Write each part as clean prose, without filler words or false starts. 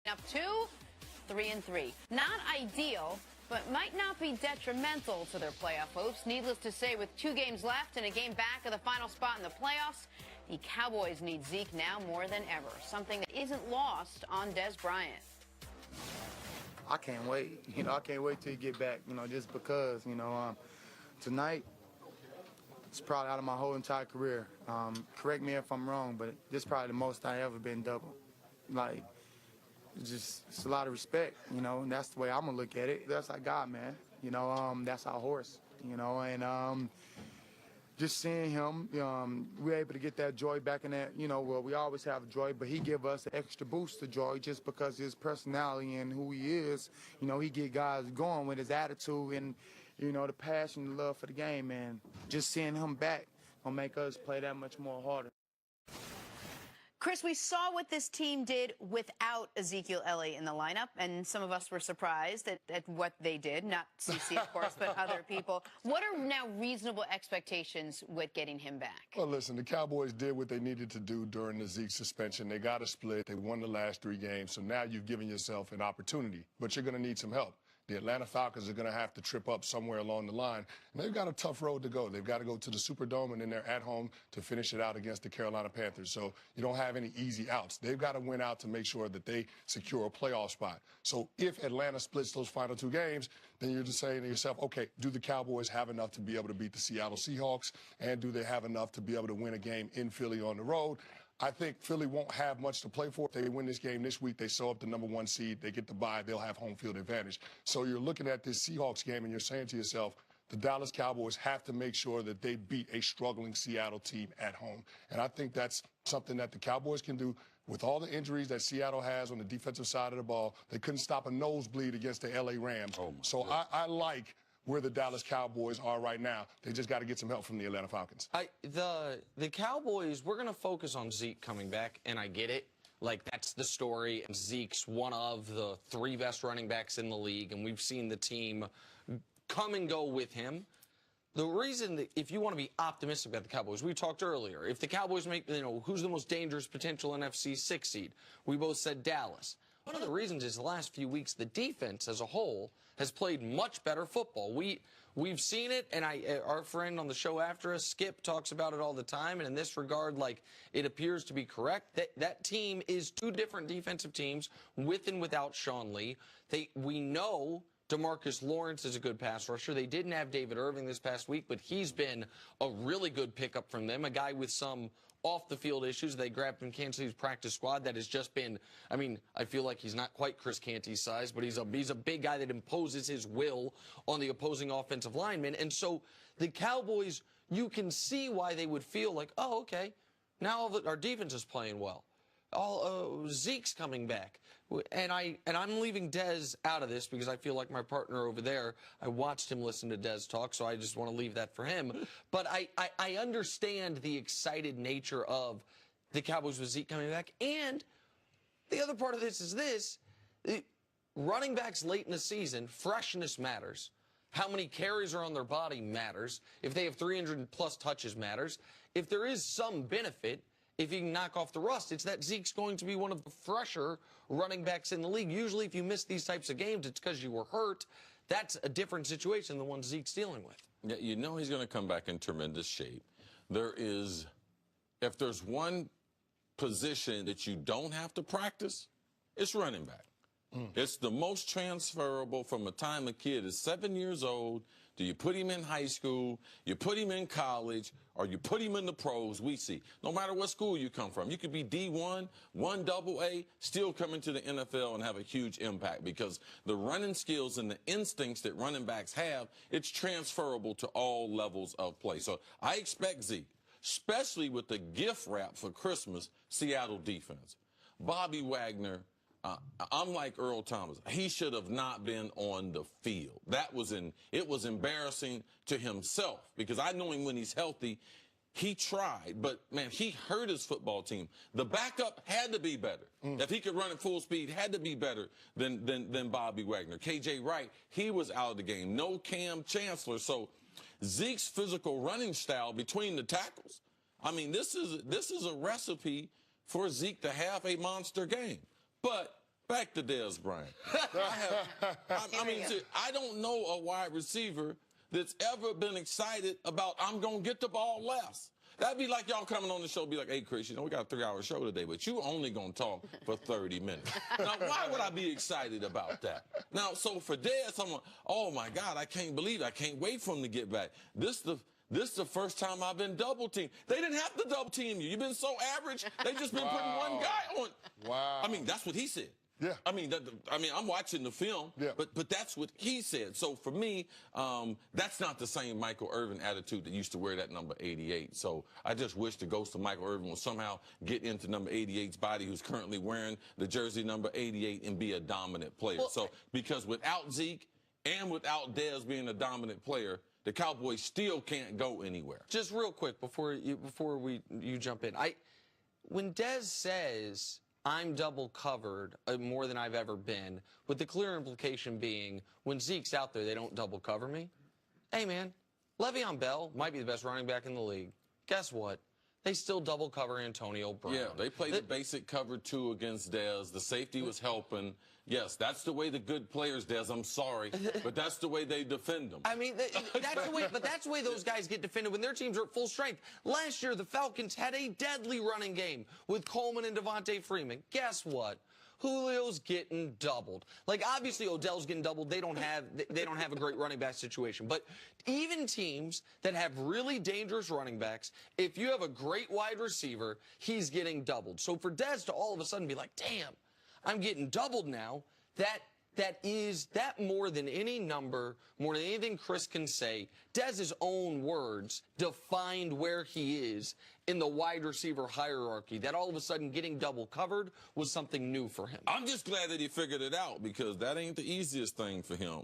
Up 2, 3-3. Not ideal, but might not be detrimental to their playoff hopes. Needless to say, with 2 games left and a game back of the final spot in the playoffs, the Cowboys need Zeke now more than ever, something that isn't lost on Des Bryant. I can't wait. I can't wait till you get back, just because, tonight, it's probably out of my whole entire career. Correct me if I'm wrong, but this is probably the most I ever been double. It's a lot of respect, and that's the way I'm going to look at it. That's our God, man. That's our horse, and just seeing him, we're able to get that joy back in that, well, we always have joy, but he give us an extra boost of joy just because his personality and who he is. He get guys going with his attitude and, the passion and love for the game, and just seeing him back will make us play that much more harder. Chris, we saw what this team did without Ezekiel Elliott in the lineup, and some of us were surprised at what they did. Not CC, of course, but other people. What are now reasonable expectations with getting him back? Well, listen, the Cowboys did what they needed to do during the Zeke suspension. They got a split. They won the last 3 games, so now you've given yourself an opportunity, but you're going to need some help. The Atlanta Falcons are going to have to trip up somewhere along the line. And they've got a tough road to go. They've got to go to the Superdome, and then they're at home to finish it out against the Carolina Panthers. So you don't have any easy outs. They've got to win out to make sure that they secure a playoff spot. So if Atlanta splits those final 2 games, then you're just saying to yourself, okay, do the Cowboys have enough to be able to beat the Seattle Seahawks, and do they have enough to be able to win a game in Philly on the road? I think Philly won't have much to play for. If they win this game this week, they sew up the #1 seed, they get the bye, they'll have home field advantage. So you're looking at this Seahawks game and you're saying to yourself, the Dallas Cowboys have to make sure that they beat a struggling Seattle team at home. And I think that's something that the Cowboys can do. With all the injuries that Seattle has on the defensive side of the ball, they couldn't stop a nosebleed against the LA Rams. So I like where the Dallas Cowboys are right now. They just got to get some help from the Atlanta Falcons. The Cowboys, we're going to focus on Zeke coming back, and I get it. Like, that's the story. And Zeke's one of the 3 best running backs in the league, and we've seen the team come and go with him. The reason that if you want to be optimistic about the Cowboys, we talked earlier, if the Cowboys make, who's the most dangerous potential NFC 6 seed? We both said Dallas. One of the reasons is the last few weeks, the defense as a whole has played much better football. We've seen it, and our friend on the show after us, Skip, talks about it all the time. And in this regard, it appears to be correct. That team is 2 different defensive teams with and without Sean Lee. We know DeMarcus Lawrence is a good pass rusher. They didn't have David Irving this past week, but he's been a really good pickup from them, a guy with some off-the-field issues. They grabbed from Kansas City's practice squad that has just been, I feel like he's not quite Chris Canty's size, but he's a big guy that imposes his will on the opposing offensive linemen. And so the Cowboys, you can see why they would feel like, oh, okay, now our defense is playing well. Zeke's coming back, and I'm leaving Dez out of this because I feel like my partner over there, I watched him listen to Dez talk, so I just want to leave that for him. But I understand the excited nature of the Cowboys with Zeke coming back, and the other part of this is this: running backs late in the season, freshness matters. How many carries are on their body matters. If they have 300-plus touches matters. If there is some benefit, if you can knock off the rust, it's that Zeke's going to be one of the fresher running backs in the league. Usually if you miss these types of games, it's because you were hurt. That's a different situation than the one Zeke's dealing with. Yeah, he's going to come back in tremendous shape. If there's one position that you don't have to practice, it's running back. It's the most transferable from the time a kid is 7 years old. Do you put him in high school, you put him in college, or you put him in the pros? We see. No matter what school you come from, you could be D1, 1AA, still come into the NFL and have a huge impact because the running skills and the instincts that running backs have, it's transferable to all levels of play. So I expect Zeke, especially with the gift wrap for Christmas, Seattle defense. Bobby Wagner, I'm like Earl Thomas. He should have not been on the field. It was embarrassing to himself because I know him when he's healthy. He tried, but, man, he hurt his football team. The backup had to be better. If he could run at full speed, had to be better than Bobby Wagner. KJ Wright, he was out of the game. No Cam Chancellor. So Zeke's physical running style between the tackles, this is a recipe for Zeke to have a monster game. But Back to Dez Bryant. I don't know a wide receiver that's ever been excited about, I'm going to get the ball less. That'd be like y'all coming on the show, be like, hey, Chris, you know, we got a 3-hour show today, but you only going to talk for 30 minutes. Now, why would I be excited about that? Now, so for Dez, I'm like, oh, my God, I can't believe it. I can't wait for him to get back. This is the first time I've been double-teamed. They didn't have to double-team you. You've been so average, they just been putting one guy on. Wow. I mean, that's what he said. Yeah. I mean, I'm watching the film, but that's what he said. So for me, that's not the same Michael Irvin attitude that used to wear that number 88. So I just wish the ghost of Michael Irvin would somehow get into number 88's body, who's currently wearing the jersey number 88, and be a dominant player. Well, because without Zeke and without Dez being a dominant player, the Cowboys still can't go anywhere. Just real quick before you jump in, when Dez says, I'm double covered more than I've ever been, with the clear implication being when Zeke's out there, they don't double cover me. Hey, man, Le'Veon Bell might be the best running back in the league. Guess what? They still double cover Antonio Brown. Yeah, they played the basic cover 2 against Dez. The safety was helping. Yes, that's the way the good players, Dez, I'm sorry, but that's the way they defend them. I mean, that's the way those guys get defended when their teams are at full strength. Last year, the Falcons had a deadly running game with Coleman and Devontae Freeman. Guess what? Julio's getting doubled. Like, obviously, Odell's getting doubled. They don't have a great running back situation. But even teams that have really dangerous running backs, if you have a great wide receiver, he's getting doubled. So for Dez to all of a sudden be like, damn, I'm getting doubled now, that more than any number, more than anything Chris can say, Dez's own words defined where he is in the wide receiver hierarchy, that all of a sudden getting double covered was something new for him. I'm just glad that he figured it out, because that ain't the easiest thing for him.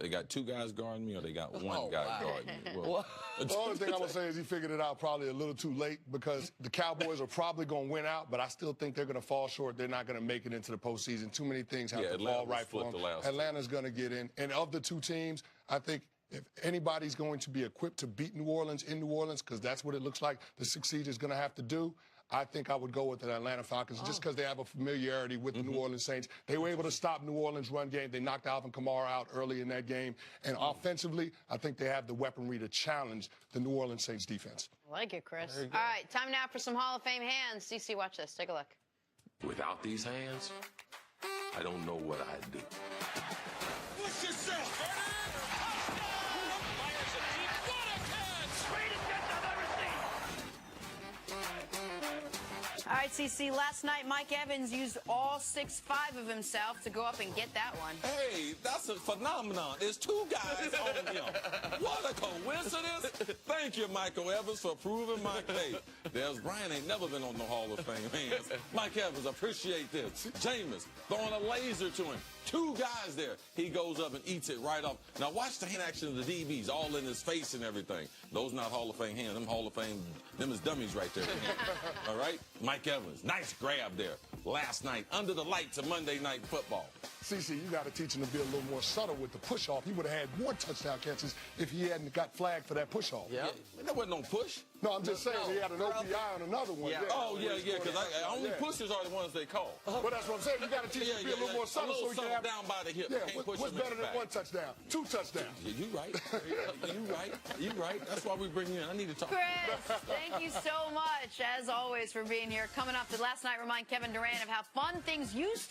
They got 2 guys guarding me, or they got one guy guarding me. Well, the only thing I'm going to say is he figured it out probably a little too late, because the Cowboys are probably going to win out, but I still think they're going to fall short. They're not going to make it into the postseason. Too many things have to fall right for them. Atlanta's going to get in. And of the 2 teams, I think if anybody's going to be equipped to beat New Orleans in New Orleans, because that's what it looks like the 6 seed is going to have to do, I think I would go with the Atlanta Falcons just because they have a familiarity with the New Orleans Saints. They were able to stop New Orleans' run game. They knocked Alvin Kamara out early in that game. And offensively, I think they have the weaponry to challenge the New Orleans Saints defense. I like it, Chris. All right, time now for some Hall of Fame hands. CC, watch this. Take a look. Without these hands, I don't know what I'd do. Push yourself! All right, CC, last night Mike Evans used all 6'5" of himself to go up and get that one. Hey, that's a phenomenon. There's 2 guys on him. What a coincidence. Thank you, Michael Evans, for proving my case. Dez Bryant ain't never been on the Hall of Fame hands. Mike Evans, appreciate this. Jameis throwing a laser to him. 2 guys there. He goes up and eats it right off. Now, watch the hand action of the DBs, all in his face and everything. Those not Hall of Fame hands. Them Hall of Fame, them is dummies right there. All right? Mike Evans, nice grab there. Last night, under the lights of Monday Night Football. CC, you got to teach him to be a little more subtle with the push-off. He would have had more touchdown catches if he hadn't got flagged for that push-off. Yeah. That wasn't no push. No, I'm just saying he had an OPI on another one. Yeah. Oh, yeah, because only pushes are the ones they call. Well, that's what I'm saying. You got to teach him to be a little more subtle so he can have down by the hip. Yeah, Can't push what's him better than back. 1 touchdown? 2 touchdowns. Yeah, you right. You right. That's why we bring you in. I need to talk. Chris, thank you so much, as always, for being here. Coming up, did last night remind Kevin Durant of how fun things used to